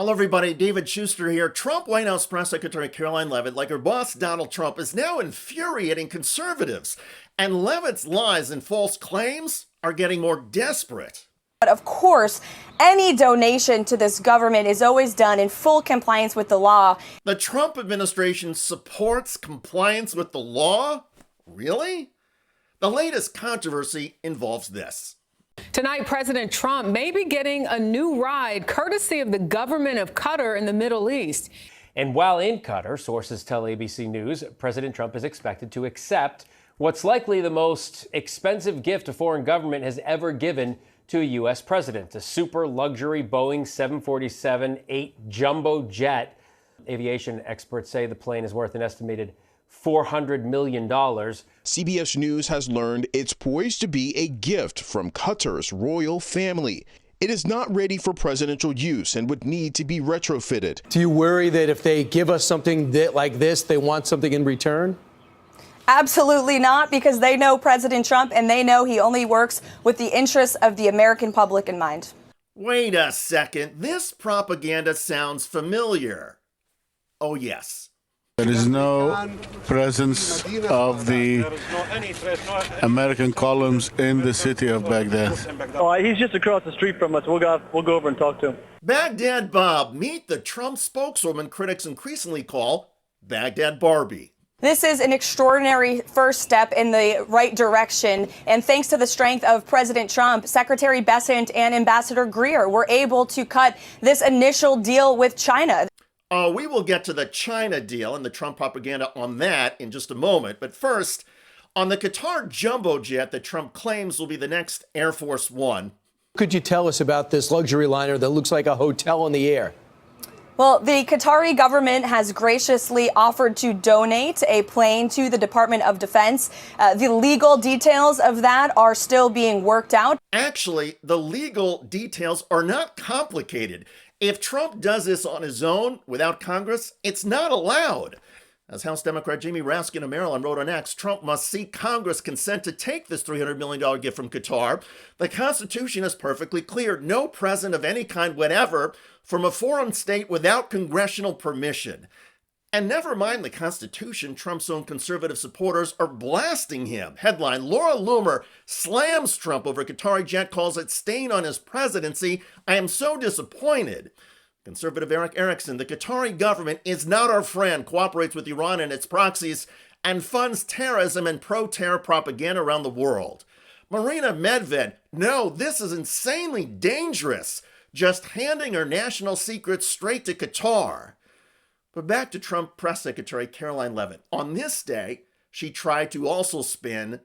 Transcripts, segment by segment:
Hello, everybody. David Shuster here. Trump White House Press Secretary Karoline Leavitt, like her boss Donald Trump, is now infuriating conservatives. And Leavitt's lies and false claims are getting more desperate. But of course, any donation to this government is always done in full compliance with the law. The Trump administration supports compliance with the law? Really? The latest controversy involves this. Tonight, President Trump may be getting a new ride courtesy of the government of Qatar in the Middle East. And while in Qatar, sources tell ABC News, President Trump is expected to accept what's likely the most expensive gift a foreign government has ever given to a U.S. president, a super luxury Boeing 747-8 jumbo jet. Aviation experts say the plane is worth an estimated $400 million. CBS News has learned it's poised to be a gift from Qatar's royal family. It is not ready for presidential use and would need to be retrofitted. Do you worry that if they give us something like this, they want something in return? Absolutely not, because they know President Trump and they know he only works with the interests of the American public in mind. Wait a second. This propaganda sounds familiar. Oh, yes. There is no presence of the American columns in the city of Baghdad. Oh, he's just across the street from us. We'll go over and talk to him. Baghdad Bob. Meet the Trump spokeswoman critics increasingly call Baghdad Barbie. This is an extraordinary first step in the right direction. And thanks to the strength of President Trump, Secretary Bessent and Ambassador Greer were able to cut this initial deal with China. We will get to the China deal and the Trump propaganda on that in just a moment. But first, on the Qatar jumbo jet that Trump claims will be the next Air Force One. Could you tell us about this luxury liner that looks like a hotel in the air? Well, the Qatari government has graciously offered to donate a plane to the Department of Defense. The legal details of that are still being worked out. Actually, the legal details are not complicated. If Trump does this on his own, without Congress, it's not allowed. As House Democrat Jamie Raskin of Maryland wrote on X, Trump must seek Congress consent to take this $300 million gift from Qatar. The Constitution is perfectly clear. No present of any kind, whatever, from a foreign state without congressional permission. And never mind the Constitution, Trump's own conservative supporters are blasting him. Headline, Laura Loomer slams Trump over Qatari jet, calls it stain on his presidency. I am so disappointed. Conservative Eric Erickson, the Qatari government is not our friend, cooperates with Iran and its proxies, and funds terrorism and pro-terror propaganda around the world. Marina Medved, no, this is insanely dangerous. Just handing her national secrets straight to Qatar. But back to Trump Press Secretary Karoline Leavitt. On this day, she tried to also spin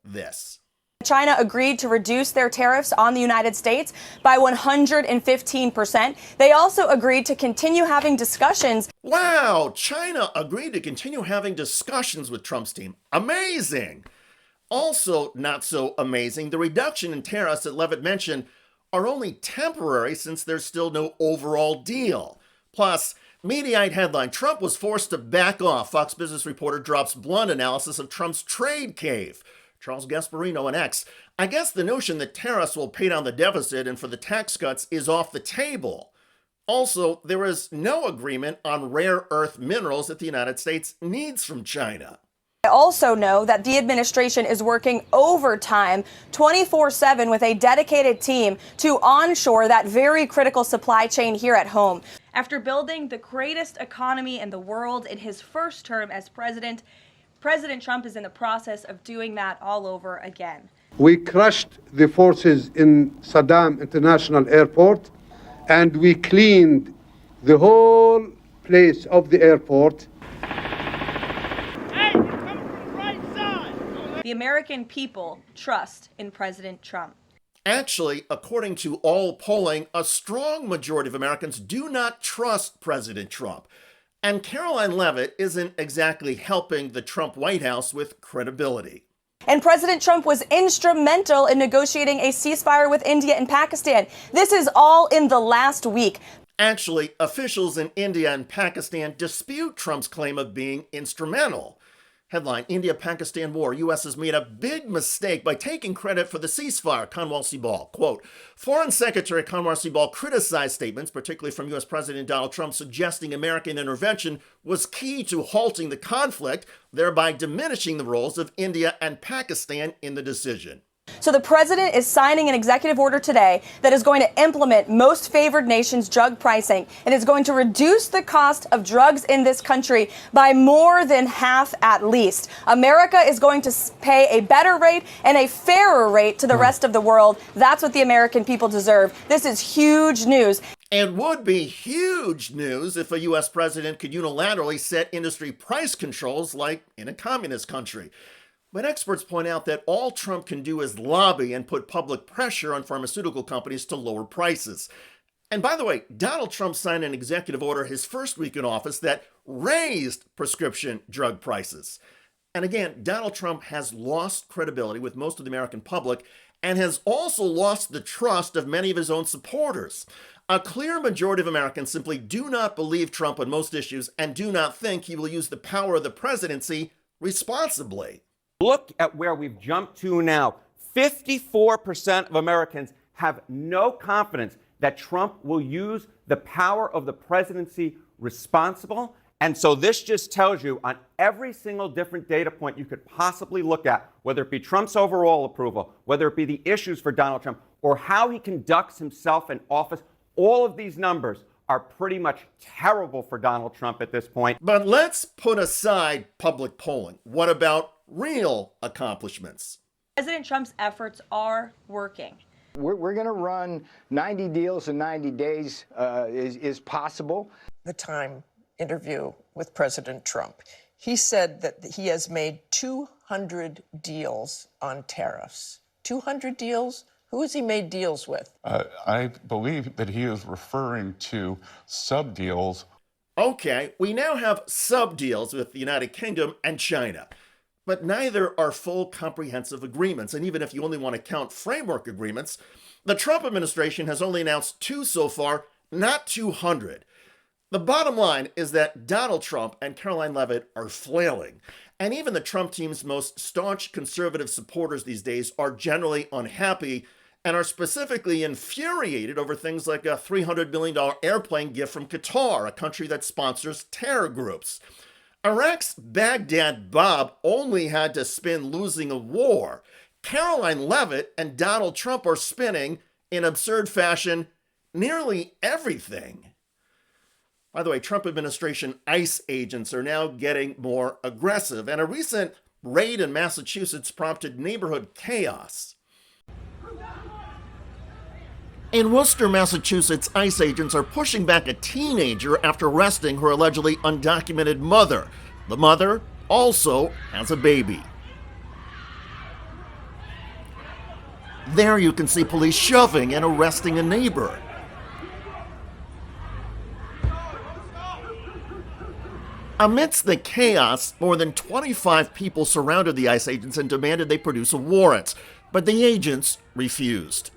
this. China agreed to reduce their tariffs on the United States by 115%. They also agreed to continue having discussions. Wow, China agreed to continue having discussions with Trump's team. Amazing. Also not so amazing, the reduction in tariffs that Leavitt mentioned are only temporary since there's still no overall deal. Plus, Mediaite headline, Trump was forced to back off. Fox Business reporter drops blunt analysis of Trump's trade cave. Charles Gasparino on X. I guess the notion that tariffs will pay down the deficit and for the tax cuts is off the table. Also, there is no agreement on rare earth minerals that the United States needs from China. I also know that the administration is working overtime 24/7 with a dedicated team to onshore that very critical supply chain here at home. After building the greatest economy in the world in his first term as president, President Trump is in the process of doing that all over again. We crushed the forces in Saddam International Airport, and we cleaned the whole place of the airport. Hey, you're coming from the right side. The American people trust in President Trump. Actually, according to all polling, a strong majority of Americans do not trust President Trump. And Karoline Leavitt isn't exactly helping the Trump White House with credibility. And President Trump was instrumental in negotiating a ceasefire with India and Pakistan. This is all in the last week. Actually, officials in India and Pakistan dispute Trump's claim of being instrumental. Headline, India-Pakistan war. U.S. has made a big mistake by taking credit for the ceasefire, Kanwal Sibal. Quote, Foreign Secretary Kanwal Sibal criticized statements, particularly from U.S. President Donald Trump, suggesting American intervention was key to halting the conflict, thereby diminishing the roles of India and Pakistan in the decision. So the president is signing an executive order today that is going to implement most favored nations drug pricing and is going to reduce the cost of drugs in this country by more than half at least. America is going to pay a better rate and a fairer rate to the rest of the world. That's what the American people deserve. This is huge news. And would be huge news if a U.S. president could unilaterally set industry price controls like in a communist country. But experts point out that all Trump can do is lobby and put public pressure on pharmaceutical companies to lower prices. And by the way, Donald Trump signed an executive order his first week in office that raised prescription drug prices. And again, Donald Trump has lost credibility with most of the American public and has also lost the trust of many of his own supporters. A clear majority of Americans simply do not believe Trump on most issues and do not think he will use the power of the presidency responsibly. Look at where we've jumped to now. 54% of Americans have no confidence that Trump will use the power of the presidency responsible. And so this just tells you on every single different data point you could possibly look at, whether it be Trump's overall approval, whether it be the issues for Donald Trump, or how he conducts himself in office, all of these numbers are pretty much terrible for Donald Trump at this point. But let's put aside public polling. What about real accomplishments? President Trump's efforts are working. We're going to run 90 deals in 90 days is possible. The Time interview with President Trump. He said that he has made 200 deals on tariffs. 200 deals? Who has he made deals with? I believe that he is referring to sub-deals. Okay, we now have sub-deals with the United Kingdom and China. But neither are full comprehensive agreements. And even if you only want to count framework agreements, the Trump administration has only announced 2 so far, not 200. The bottom line is that Donald Trump and Karoline Leavitt are flailing. And even the Trump team's most staunch conservative supporters these days are generally unhappy and are specifically infuriated over things like a $300 million airplane gift from Qatar, a country that sponsors terror groups. Iraq's Baghdad Bob only had to spin losing a war. Karoline Leavitt and Donald Trump are spinning, in absurd fashion, nearly everything. By the way, Trump administration ICE agents are now getting more aggressive, and a recent raid in Massachusetts prompted neighborhood chaos. In Worcester, Massachusetts, ICE agents are pushing back a teenager after arresting her allegedly undocumented mother. The mother also has a baby. There you can see police shoving and arresting a neighbor. Amidst the chaos, more than 25 people surrounded the ICE agents and demanded they produce a warrant, but the agents refused.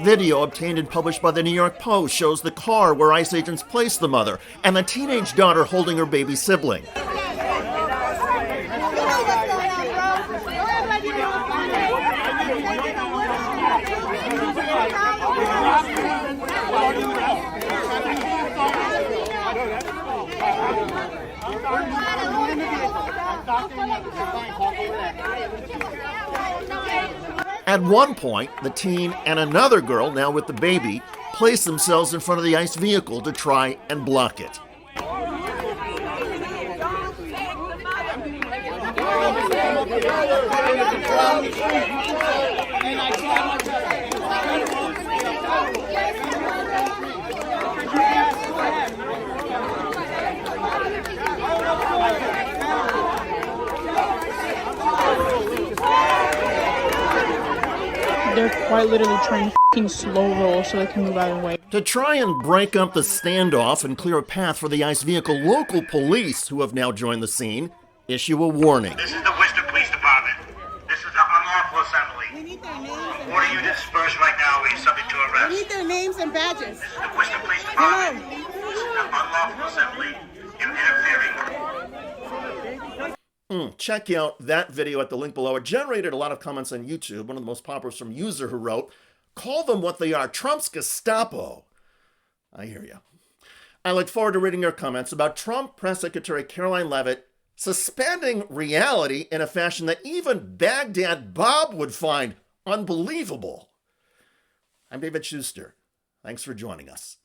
Video obtained and published by the New York Post shows the car where ICE agents placed the mother and the teenage daughter holding her baby sibling. At one point, the teen and another girl, now with the baby, placed themselves in front of the ICE vehicle to try and block it. They're quite literally trying to f***ing slow roll so they can move out of the way. To try and break up the standoff and clear a path for the ICE vehicle, local police, who have now joined the scene, issue a warning. This is the Worcester Police Department. This is an unlawful assembly. We need their names and Order you dispersed right now. We are subject to arrest. We need their names and badges. This is the Worcester Police Department. This is an unlawful assembly. You're interfering. Check out that video at the link below. It generated a lot of comments on YouTube. One of the most popular is from user who wrote, "Call them what they are, Trump's Gestapo." I hear you. I look forward to reading your comments about Trump Press Secretary Karoline Leavitt suspending reality in a fashion that even Baghdad Bob would find unbelievable. I'm David Shuster. Thanks for joining us.